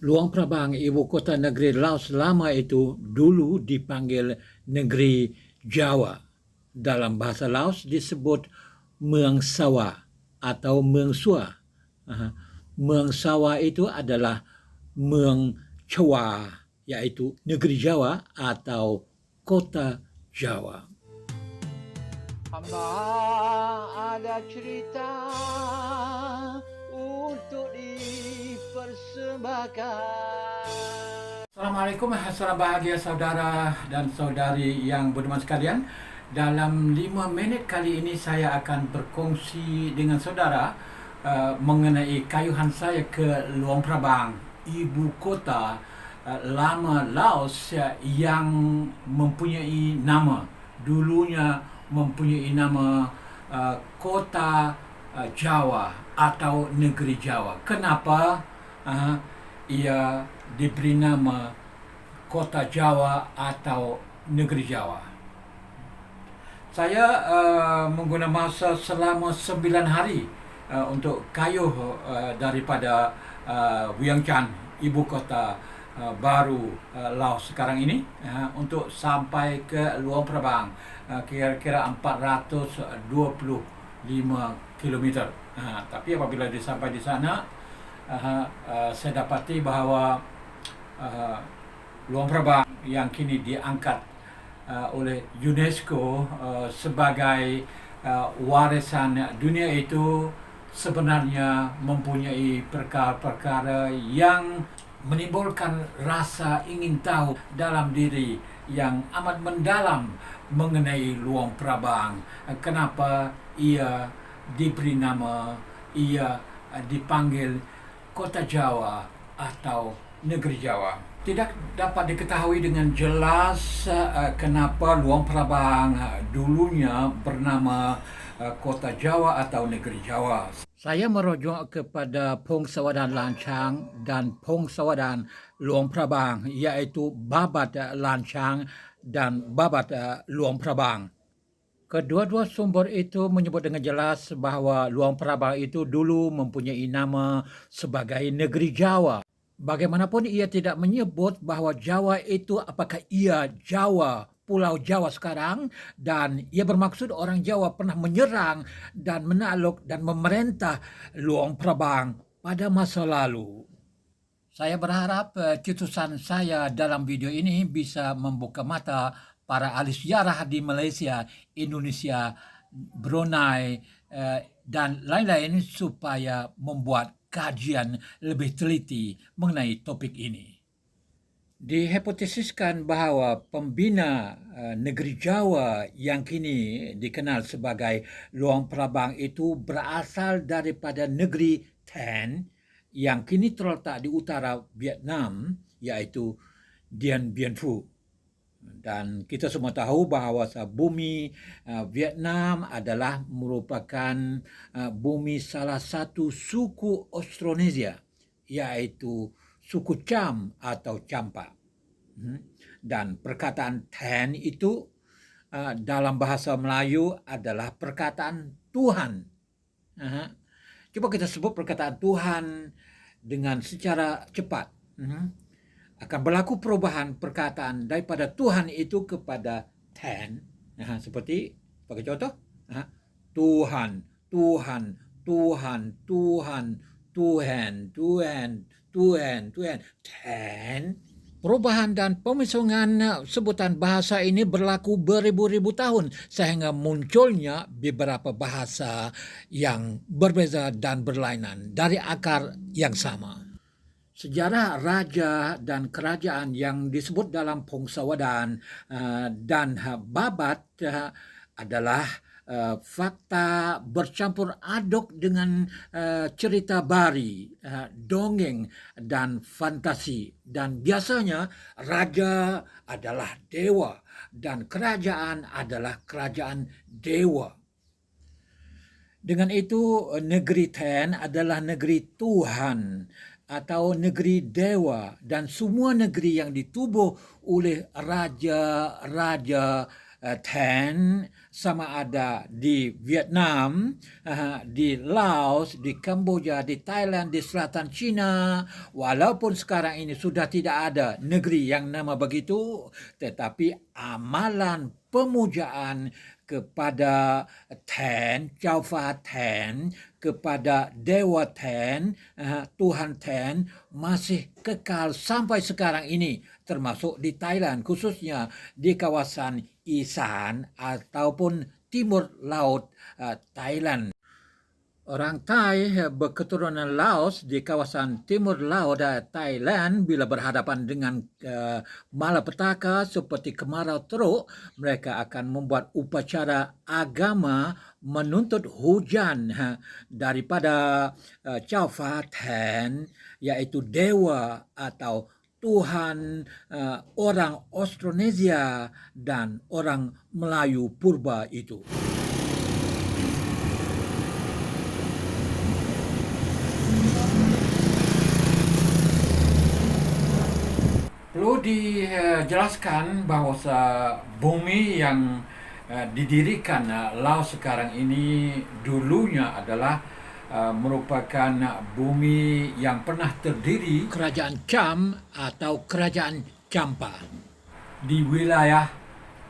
Luang Prabang, ibu kota negeri Laos lama itu dulu dipanggil negeri Jawa. Dalam bahasa Laos disebut Muang Sawa atau Muang Sua. Muang Sawa itu adalah Muang Chua, yaitu negeri Jawa atau kota Jawa. Hamba ada cerita untuk dipersembahkan. Assalamualaikum, salam bahagia saudara dan saudari yang beriman sekalian. Dalam 5 minit kali ini saya akan berkongsi dengan saudara mengenai kayuhan saya ke Luang Prabang, ibu kota lama Laos yang mempunyai nama, dulunya mempunyai nama kota Jawa atau negeri Jawa. Kenapa ia diberi nama kota Jawa atau negeri Jawa? Saya menggunakan masa selama 9 hari untuk kayuh daripada Vientiane, ibu kota baru Laos sekarang ini, untuk sampai ke Luang Prabang, kira-kira 425 kilometer. Tapi apabila sampai di sana, saya dapati bahawa Luang Prabang yang kini diangkat oleh UNESCO sebagai warisan dunia itu sebenarnya mempunyai perkara-perkara yang menimbulkan rasa ingin tahu dalam diri yang amat mendalam mengenai Luang Prabang. Kenapa ia diberi nama, ia dipanggil kota Jawa atau negeri Jawa. Tidak dapat diketahui dengan jelas kenapa Luang Prabang dulunya bernama kota Jawa atau negeri Jawa. Saya merujuk kepada Pong Sawadan Lancang dan Pong Sawadan Luang Prabang, iaitu Babat Lancang dan Babat Luang Prabang. Kedua-dua sumber itu menyebut dengan jelas bahawa Luang Prabang itu dulu mempunyai nama sebagai negeri Jawa. Bagaimanapun ia tidak menyebut bahawa Jawa itu apakah ia Jawa, Pulau Jawa sekarang, dan ia bermaksud orang Jawa pernah menyerang dan menakluk dan memerintah Luang Prabang pada masa lalu. Saya berharap tutusan saya dalam video ini bisa membuka mata para ahli sejarah di Malaysia, Indonesia, Brunei, dan lain-lain supaya membuat kajian lebih teliti mengenai topik ini. Dihipotesiskan bahawa pembina negeri Jawa yang kini dikenal sebagai Luang Prabang itu berasal daripada negeri Tan yang kini terletak di utara Vietnam, iaitu Dien Bien Phu. Dan kita semua tahu bahawa bumi Vietnam adalah merupakan bumi salah satu suku Austronesia, iaitu suku Cham atau Champa. Dan perkataan Tan itu dalam bahasa Melayu adalah perkataan Tuhan. Cuba kita sebut perkataan Tuhan dengan secara cepat. Akan berlaku perubahan perkataan daripada Tuhan itu kepada Tan. Seperti, sebagai contoh, Tuhan, Tuhan, Tuhan, Tuhan, Tuhan, Tuhan, Tuhan, Tuhan, Tan. Perubahan dan pemisungan sebutan bahasa ini berlaku beribu-ribu tahun sehingga munculnya beberapa bahasa yang berbeza dan berlainan dari akar yang sama. Sejarah raja dan kerajaan yang disebut dalam Pong Sawadan dan Babat adalah fakta bercampur aduk dengan cerita bari, dongeng dan fantasi. Dan biasanya raja adalah dewa dan kerajaan adalah kerajaan dewa. Dengan itu, negeri Tan adalah negeri Tuhan atau negeri dewa, dan semua negeri yang ditubuh oleh raja-raja Thailand, sama ada di Vietnam, di Laos, di Kamboja, di Thailand, di selatan China. Walaupun sekarang ini sudah tidak ada negeri yang nama begitu, tetapi amalan pemujaan kepada Ten, Java Ten, kepada Dewa Ten, Tuhan Ten masih kekal sampai sekarang ini, termasuk di Thailand, khususnya di kawasan Isan ataupun timur laut Thailand. Orang Thai berketurunan Laos di kawasan timur laut Thailand bila berhadapan dengan malapetaka seperti kemarau teruk, mereka akan membuat upacara agama menuntut hujan daripada Java Ten, iaitu dewa atau Tuhan orang Austronesia dan orang Melayu purba itu. Perlu dijelaskan bahawa bumi yang didirikan Laos sekarang ini dulunya adalah merupakan bumi yang pernah terdiri kerajaan Cham atau kerajaan Champa di wilayah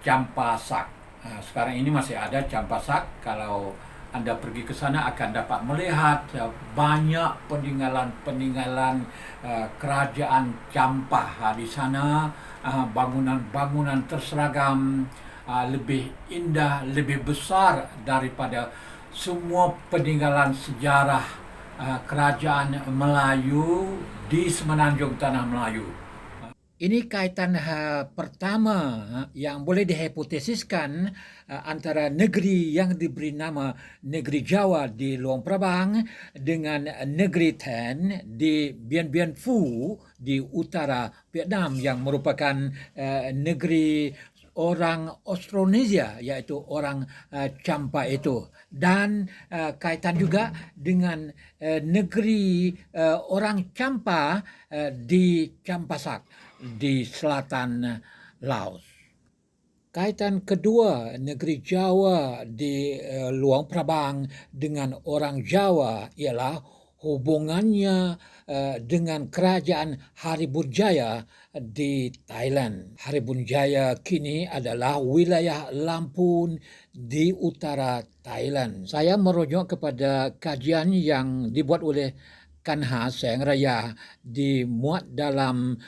Champasak. Sekarang ini masih ada Champasak. Kalau Anda pergi ke sana akan dapat melihat banyak peninggalan kerajaan Champa di sana. Bangunan-bangunan terseragam, lebih indah, lebih besar daripada semua peninggalan sejarah kerajaan Melayu di semenanjung tanah Melayu. Ini kaitan pertama yang boleh dihipotesiskan antara negeri yang diberi nama negeri Jawa di Luang Prabang dengan negeri Ten di Bien Bien Phu di utara Vietnam yang merupakan negeri orang Austronesia, iaitu orang Champa itu, dan kaitan juga dengan negeri orang Champa di Champasak di selatan Laos. Kaitan kedua negeri Jawa di Luang Prabang dengan orang Jawa ialah hubungannya dengan kerajaan Haribunjaya di Thailand. Haribunjaya kini adalah wilayah Lampun di utara Thailand. Saya merujuk kepada kajian yang dibuat oleh Kanha Seng Raya dimuat dalam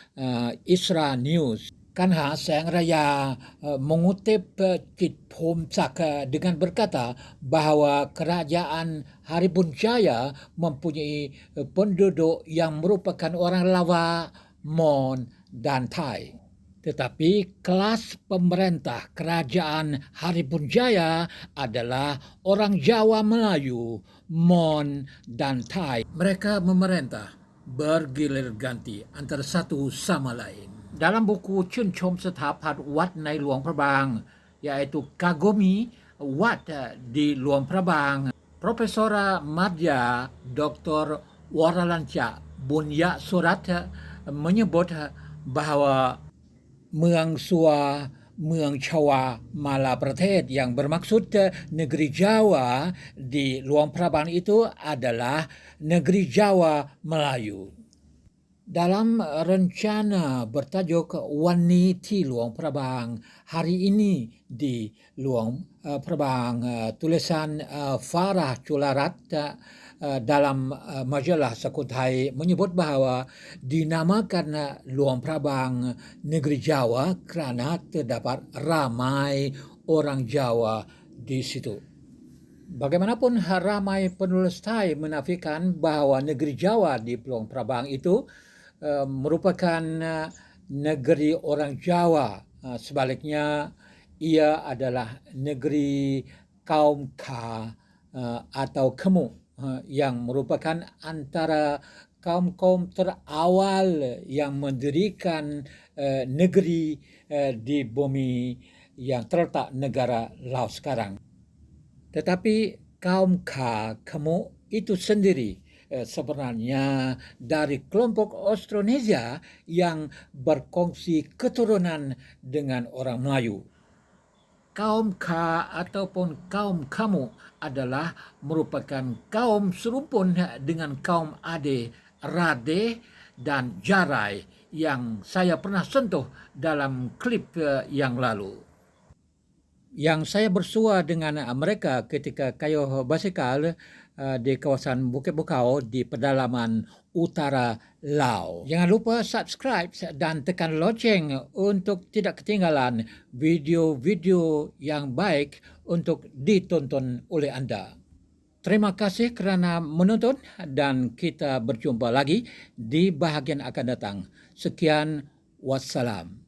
Isra News. Kanha Seng Raya mengutip Kit Phom Sak dengan berkata bahawa kerajaan Haribunjaya mempunyai penduduk yang merupakan orang Lava, Mon dan Thai. Tetapi kelas pemerintah kerajaan Haribunjaya adalah orang Jawa Melayu, Mon dan Thai. Mereka memerintah bergilir ganti antara satu sama lain. Dalam buku Chun Chom Setapat Wat Nai Luang Prabang, iaitu Kagomi Wat di Luang Prabang, Profesor Madya Dr. Waralancha Bunya Surat menyebut bahawa Muang Sua, Muang Chawa Mala Pratet yang bermaksud negeri Jawa di Luang Prabang itu adalah negeri Jawa Melayu. Dalam rencana bertajuk Wani Ti Luang Prabang hari ini di Luang Prabang, tulisan Farah Chularat dalam majalah Sakuthai menyebut bahawa dinamakan Luang Prabang negeri Jawa kerana terdapat ramai orang Jawa di situ. Bagaimanapun ramai penulis Thai menafikan bahawa negeri Jawa di Luang Prabang itu merupakan negeri orang Jawa. Sebaliknya, ia adalah negeri kaum Kha atau Khmu yang merupakan antara kaum-kaum terawal yang mendirikan negeri di bumi yang terletak negara Laos sekarang. Tetapi kaum Kha Khmu itu sendiri sebenarnya dari kelompok Austronesia yang berkongsi keturunan dengan orang Melayu. kaum Ka ataupun kaum kamu adalah merupakan kaum serumpun dengan kaum Ade, Rade dan Jarai yang saya pernah sentuh dalam klip yang lalu. Yang saya bersua dengan mereka ketika kayuh basikal di kawasan Bukit Bukau di pedalaman utara Laos. Jangan lupa subscribe dan tekan loceng untuk tidak ketinggalan video-video yang baik untuk ditonton oleh anda. Terima kasih kerana menonton dan kita berjumpa lagi di bahagian akan datang. Sekian, wassalam.